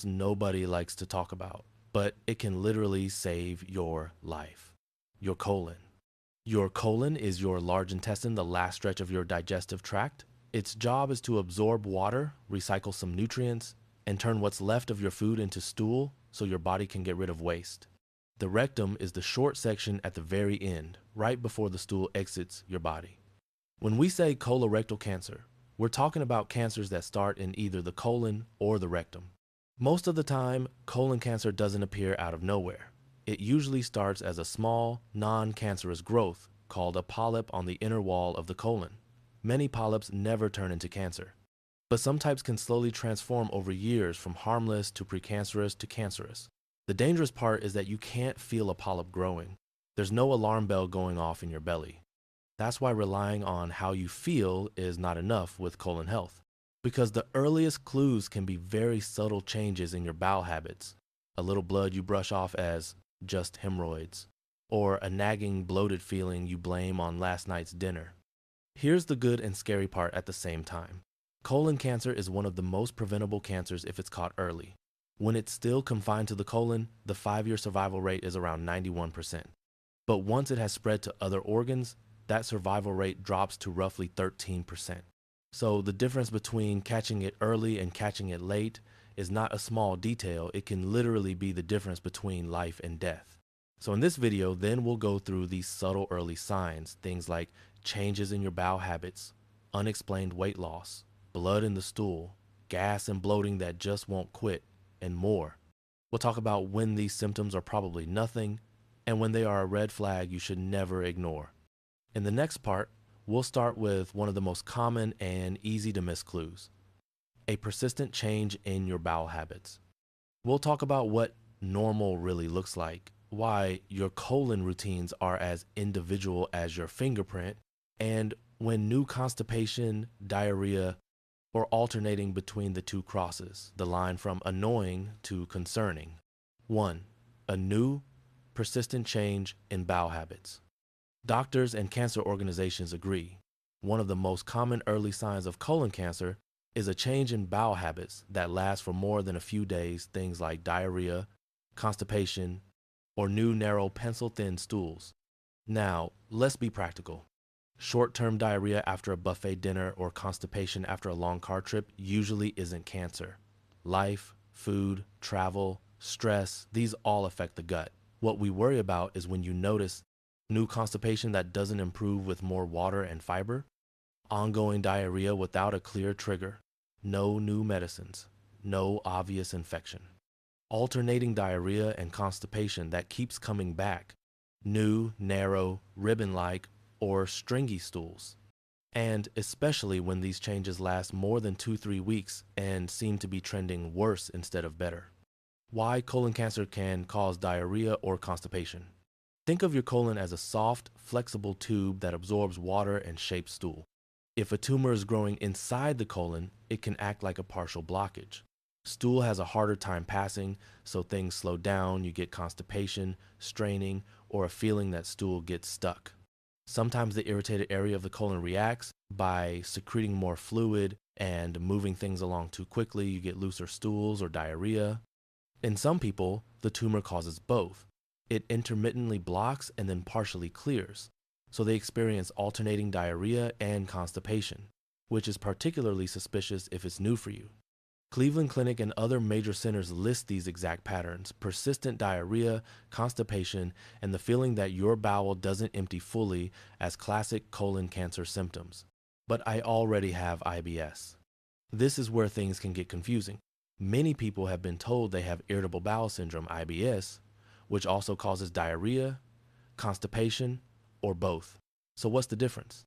nobody likes to talk about, but it can literally save your life. Your colon. Your colon is your large intestine, the last stretch of your digestive tract. Its job is to absorb water, recycle some nutrients, and turn what's left of your food into stool so your body can get rid of waste. The rectum is the short section at the very end, right before the stool exits your body. When we say colorectal cancer, we're talking about cancers that start in either the colon or the rectum. Most of the time, colon cancer doesn't appear out of nowhere. It usually starts as a small, non-cancerous growth called a polyp on the inner wall of the colon. Many polyps never turn into cancer, but some types can slowly transform over years from harmless to precancerous to cancerous. The dangerous part is that you can't feel a polyp growing. There's no alarm bell going off in your belly. That's why relying on how you feel is not enough with colon health, because the earliest clues can be very subtle changes in your bowel habits. A little blood you brush off as just hemorrhoids, or a nagging bloated feeling you blame on last night's dinner. Here's the good and scary part at the same time. Colon cancer is one of the most preventable cancers if it's caught early. When it's still confined to the colon, the 5-year survival rate is around 91%. But once it has spread to other organs, that survival rate drops to roughly 13%. So the difference between catching it early and catching it late is not a small detail. It can literally be the difference between life and death. So in this video, then we'll go through these subtle early signs, things like changes in your bowel habits, unexplained weight loss, blood in the stool, gas and bloating that just won't quit, and more. We'll talk about when these symptoms are probably nothing and when they are a red flag you should never ignore. In the next part, we'll start with one of the most common and easy to miss clues: a persistent change in your bowel habits. We'll talk about what normal really looks like, why your colon routines are as individual as your fingerprint, and when new constipation, diarrhea, or alternating between the two crosses, the line from annoying to concerning. 1. A new, persistent change in bowel habits. Doctors and cancer organizations agree. One of the most common early signs of colon cancer is a change in bowel habits that lasts for more than a few days, things like diarrhea, constipation, or new narrow pencil-thin stools. Now, let's be practical. Short-term diarrhea after a buffet dinner or constipation after a long car trip usually isn't cancer. Life, food, travel, stress, these all affect the gut. What we worry about is when you notice new constipation that doesn't improve with more water and fiber, ongoing diarrhea without a clear trigger, no new medicines, no obvious infection, alternating diarrhea and constipation that keeps coming back, new, narrow, ribbon-like, or stringy stools, and especially when these changes last more than 2-3 weeks and seem to be trending worse instead of better. Why colon cancer can cause diarrhea or constipation. Think of your colon as a soft, flexible tube that absorbs water and shapes stool. If a tumor is growing inside the colon, it can act like a partial blockage. Stool has a harder time passing, so things slow down, you get constipation, straining, or a feeling that stool gets stuck. Sometimes the irritated area of the colon reacts by secreting more fluid and moving things along too quickly. You get looser stools or diarrhea. In some people, the tumor causes both. It intermittently blocks and then partially clears, so they experience alternating diarrhea and constipation, which is particularly suspicious if it's new for you. Cleveland Clinic and other major centers list these exact patterns: persistent diarrhea, constipation, and the feeling that your bowel doesn't empty fully as classic colon cancer symptoms. But I already have IBS. This is where things can get confusing. Many people have been told they have irritable bowel syndrome, IBS, which also causes diarrhea, constipation, or both. So what's the difference?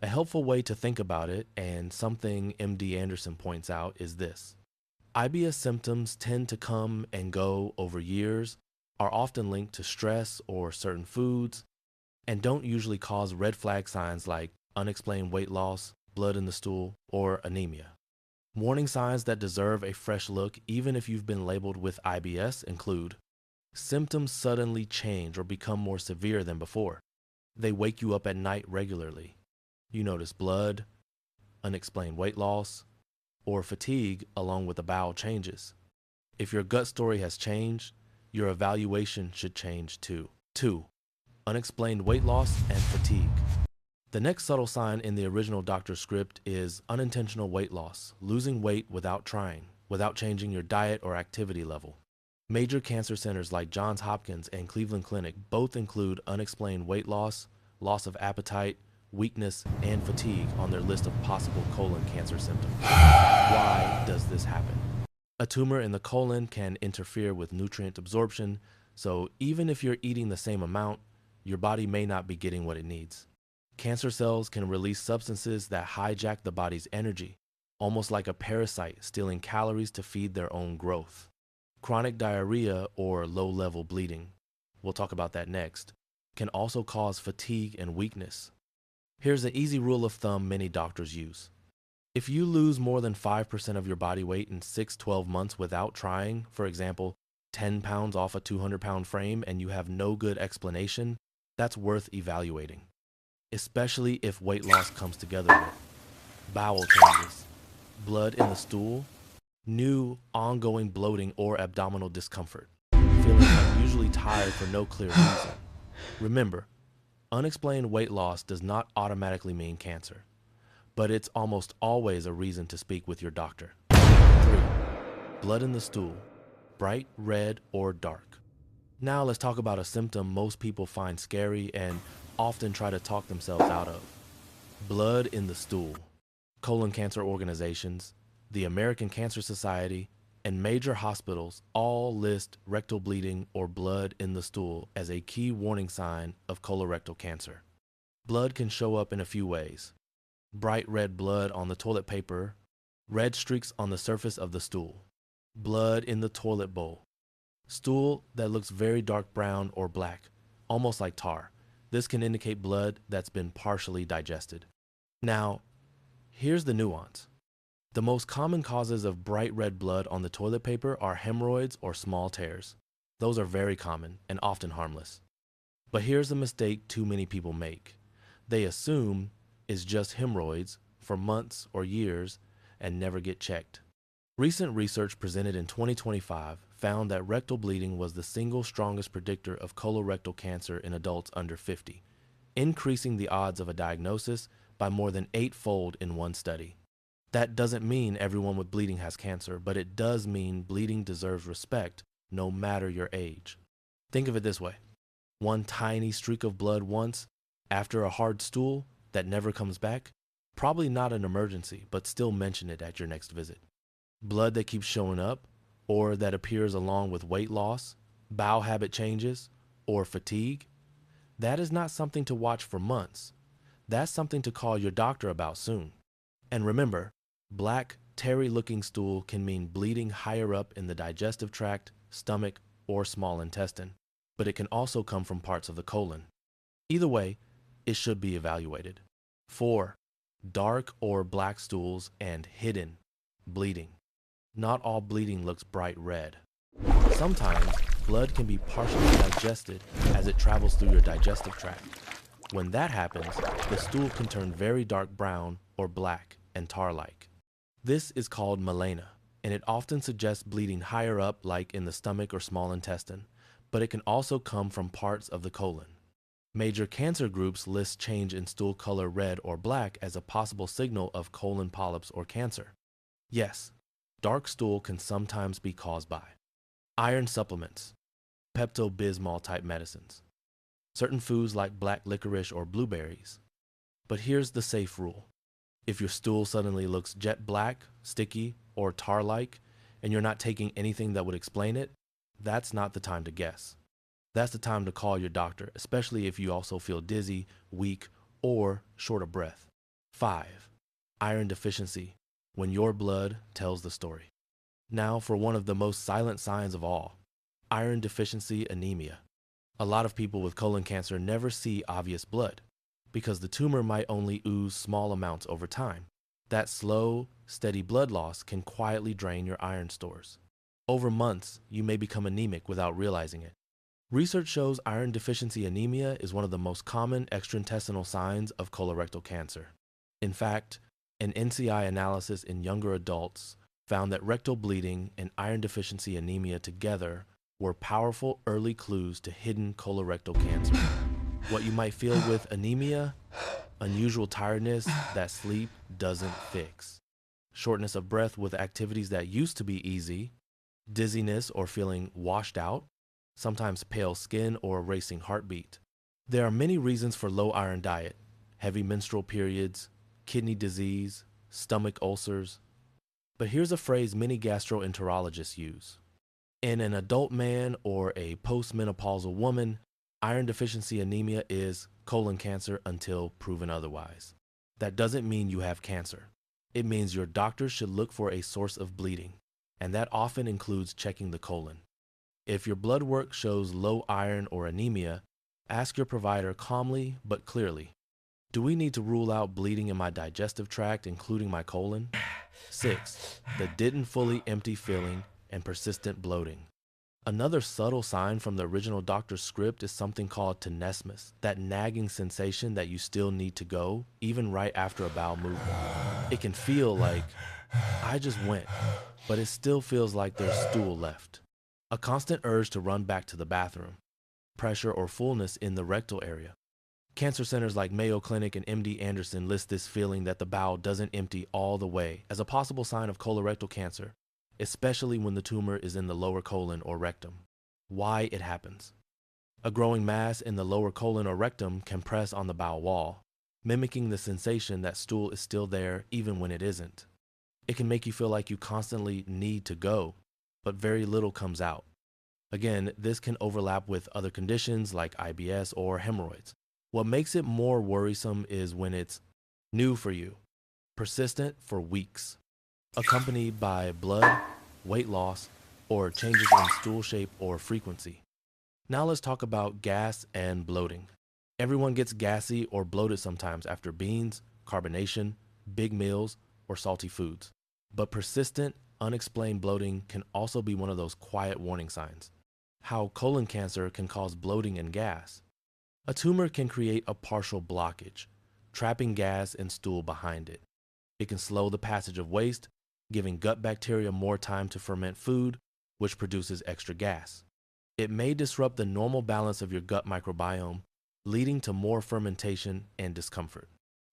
A helpful way to think about it, and something MD Anderson points out, is this. IBS symptoms tend to come and go over years, are often linked to stress or certain foods, and don't usually cause red flag signs like unexplained weight loss, blood in the stool, or anemia. Warning signs that deserve a fresh look, even if you've been labeled with IBS, include symptoms suddenly change or become more severe than before. They wake you up at night regularly. You notice blood, unexplained weight loss, or fatigue along with the bowel changes. If your gut story has changed, your evaluation should change too. 2. Unexplained weight loss and fatigue. The next subtle sign in the original doctor's script is unintentional weight loss, losing weight without trying, without changing your diet or activity level. Major cancer centers like Johns Hopkins and Cleveland Clinic both include unexplained weight loss, loss of appetite, weakness, and fatigue on their list of possible colon cancer symptoms. Why does this happen? A tumor in the colon can interfere with nutrient absorption, so even if you're eating the same amount, your body may not be getting what it needs. Cancer cells can release substances that hijack the body's energy, almost like a parasite stealing calories to feed their own growth. Chronic diarrhea or low-level bleeding, we'll talk about that next, can also cause fatigue and weakness. Here's an easy rule of thumb many doctors use. If you lose more than 5% of your body weight in 6-12 months without trying, for example, 10 pounds off a 200-pound frame, and you have no good explanation, that's worth evaluating. Especially if weight loss comes together with bowel changes, blood in the stool, new ongoing bloating or abdominal discomfort, feeling unusually tired for no clear reason. Remember, unexplained weight loss does not automatically mean cancer, but it's almost always a reason to speak with your doctor. 3. Blood in the stool, bright red or dark. Now let's talk about a symptom most people find scary and often try to talk themselves out of. Blood in the stool. Colon cancer organizations, the American Cancer Society, and major hospitals all list rectal bleeding or blood in the stool as a key warning sign of colorectal cancer. Blood can show up in a few ways. Bright red blood on the toilet paper, red streaks on the surface of the stool, blood in the toilet bowl, stool that looks very dark brown or black, almost like tar. This can indicate blood that's been partially digested. Now, here's the nuance. The most common causes of bright red blood on the toilet paper are hemorrhoids or small tears. Those are very common and often harmless. But here's a mistake too many people make. They assume it's just hemorrhoids for months or years and never get checked. Recent research presented in 2025 found that rectal bleeding was the single strongest predictor of colorectal cancer in adults under 50, increasing the odds of a diagnosis by more than 8-fold in one study. That doesn't mean everyone with bleeding has cancer, but it does mean bleeding deserves respect no matter your age. Think of it this way. One tiny streak of blood once, after a hard stool that never comes back, probably not an emergency, but still mention it at your next visit. Blood that keeps showing up, or that appears along with weight loss, bowel habit changes, or fatigue, that is not something to watch for months. That's something to call your doctor about soon. And remember, black, tarry-looking stool can mean bleeding higher up in the digestive tract, stomach, or small intestine, but it can also come from parts of the colon. Either way, it should be evaluated. 4. Dark or black stools and hidden bleeding. Not all bleeding looks bright red. Sometimes, blood can be partially digested as it travels through your digestive tract. When that happens, the stool can turn very dark brown or black and tar-like. This is called melena, and it often suggests bleeding higher up, like in the stomach or small intestine, but it can also come from parts of the colon. Major cancer groups list change in stool color red or black as a possible signal of colon polyps or cancer. Yes, dark stool can sometimes be caused by iron supplements, Pepto-Bismol type medicines, certain foods like black licorice or blueberries. But here's the safe rule. If your stool suddenly looks jet black, sticky, or tar-like, and you're not taking anything that would explain it, that's not the time to guess. That's the time to call your doctor, especially if you also feel dizzy, weak, or short of breath. 5. Iron deficiency, when your blood tells the story. Now for one of the most silent signs of all, iron deficiency anemia. A lot of people with colon cancer never see obvious blood because the tumor might only ooze small amounts over time. That slow, steady blood loss can quietly drain your iron stores. Over months, you may become anemic without realizing it. Research shows iron deficiency anemia is one of the most common extraintestinal signs of colorectal cancer. In fact, an NCI analysis in younger adults found that rectal bleeding and iron deficiency anemia together were powerful early clues to hidden colorectal cancer. What you might feel with anemia, unusual tiredness that sleep doesn't fix, shortness of breath with activities that used to be easy, dizziness or feeling washed out, sometimes pale skin or a racing heartbeat. There are many reasons for low iron diet: heavy menstrual periods, kidney disease, stomach ulcers. But here's a phrase many gastroenterologists use. In an adult man or a postmenopausal woman, iron deficiency anemia is colon cancer until proven otherwise. That doesn't mean you have cancer. It means your doctor should look for a source of bleeding, and that often includes checking the colon. If your blood work shows low iron or anemia, ask your provider calmly but clearly, do we need to rule out bleeding in my digestive tract, including my colon? 6. The didn't fully empty feeling and persistent bloating. Another subtle sign from the original doctor's script is something called tenesmus, that nagging sensation that you still need to go, even right after a bowel movement. It can feel like, I just went, but it still feels like there's stool left. A constant urge to run back to the bathroom, pressure or fullness in the rectal area. Cancer centers like Mayo Clinic and MD Anderson list this feeling that the bowel doesn't empty all the way as a possible sign of colorectal cancer, especially when the tumor is in the lower colon or rectum. Why it happens. A growing mass in the lower colon or rectum can press on the bowel wall, mimicking the sensation that stool is still there even when it isn't. It can make you feel like you constantly need to go, but very little comes out. Again, this can overlap with other conditions like IBS or hemorrhoids. What makes it more worrisome is when it's new for you, persistent for weeks, accompanied by blood, weight loss, or changes in stool shape or frequency. Now let's talk about gas and bloating. Everyone gets gassy or bloated sometimes after beans, carbonation, big meals, or salty foods. But persistent, unexplained bloating can also be one of those quiet warning signs. How colon cancer can cause bloating and gas. A tumor can create a partial blockage, trapping gas and stool behind it. It can slow the passage of waste, giving gut bacteria more time to ferment food, which produces extra gas. It may disrupt the normal balance of your gut microbiome, leading to more fermentation and discomfort.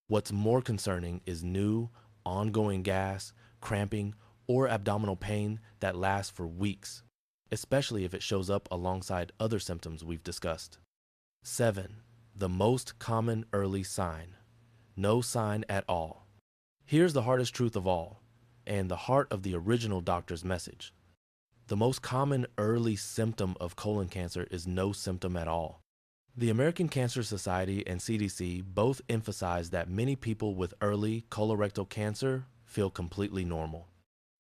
What's more concerning is new, ongoing gas, cramping, or abdominal pain that lasts for weeks, especially if it shows up alongside other symptoms we've discussed. 7. The most common early sign. No sign at all. Here's the hardest truth of all, and the heart of the original doctor's message. The most common early symptom of colon cancer is no symptom at all. The American Cancer Society and CDC both emphasize that many people with early colorectal cancer feel completely normal.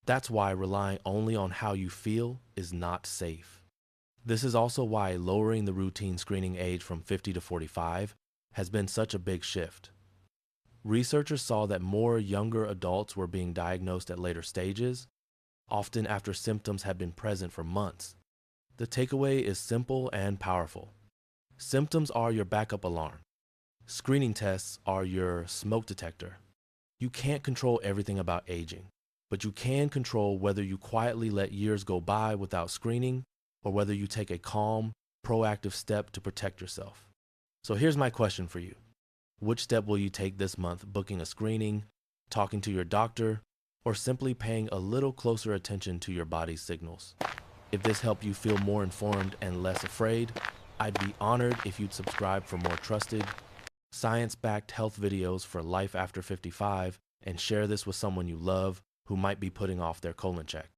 That's why relying only on how you feel is not safe. This is also why lowering the routine screening age from 50 to 45 has been such a big shift. Researchers saw that more younger adults were being diagnosed at later stages, often after symptoms had been present for months. The takeaway is simple and powerful. Symptoms are your backup alarm. Screening tests are your smoke detector. You can't control everything about aging, but you can control whether you quietly let years go by without screening or whether you take a calm, proactive step to protect yourself. So here's my question for you. Which step will you take this month, booking a screening, talking to your doctor, or simply paying a little closer attention to your body's signals? If this helped you feel more informed and less afraid, I'd be honored if you'd subscribe for more trusted, science-backed health videos for life after 55 and share this with someone you love who might be putting off their colon check.